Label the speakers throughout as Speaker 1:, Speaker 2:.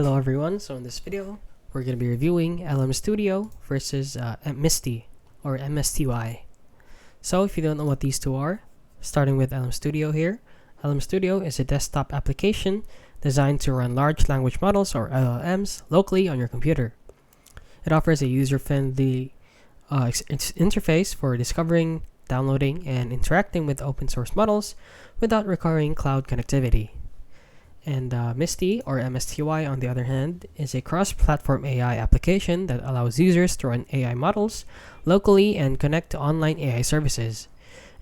Speaker 1: Hello everyone, so in this video, we're going to be reviewing LM Studio versus Msty or MSTY. So if you don't know what these two are, starting with LM Studio here, LM Studio is a desktop application designed to run large language models or LLMs locally on your computer. It offers a user-friendly interface for discovering, downloading, and interacting with open source models without requiring cloud connectivity. And Msty, or MSTY, on the other hand, is a cross-platform AI application that allows users to run AI models locally and connect to online AI services.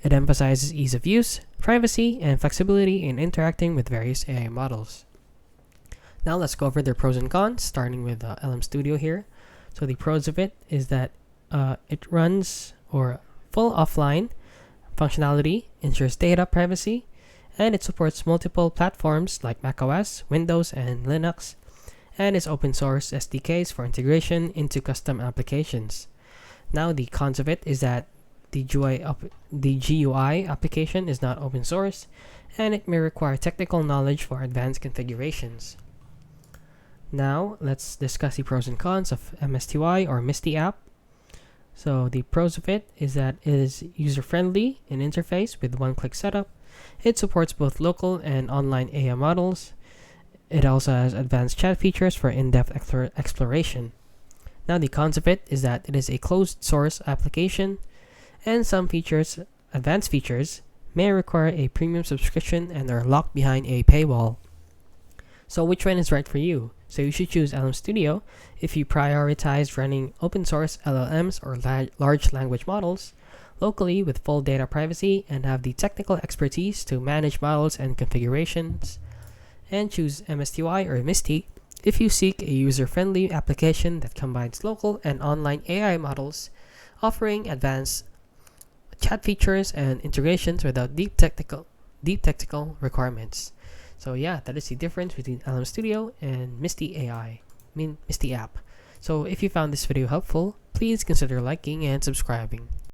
Speaker 1: It emphasizes ease of use, privacy, and flexibility in interacting with various AI models. Now let's go over their pros and cons, starting with LM Studio here. So the pros of it is that it runs full offline functionality, ensures data privacy, and it supports multiple platforms like macOS, Windows, and Linux, and is open source SDKs for integration into custom applications. Now the cons of it is that the GUI application is not open source, and it may require technical knowledge for advanced configurations. Now let's discuss the pros and cons of MSTY or Msty app. So the pros of it is that it is user-friendly in interface with one-click setup. It supports both local and online AI models. It also has advanced chat features for in-depth exploration. Now the cons of it is that it is a closed source application, and some advanced features, may require a premium subscription and are locked behind a paywall. So which one is right for you? So you should choose LM Studio if you prioritize running open source LLMs or large language models locally with full data privacy and have the technical expertise to manage models and configurations. And choose MSTY or Msty if you seek a user-friendly application that combines local and online AI models, offering advanced chat features and integrations without deep technical requirements. So yeah, that is the difference between LM Studio and Msty Msty app. So if you found this video helpful, please consider liking and subscribing.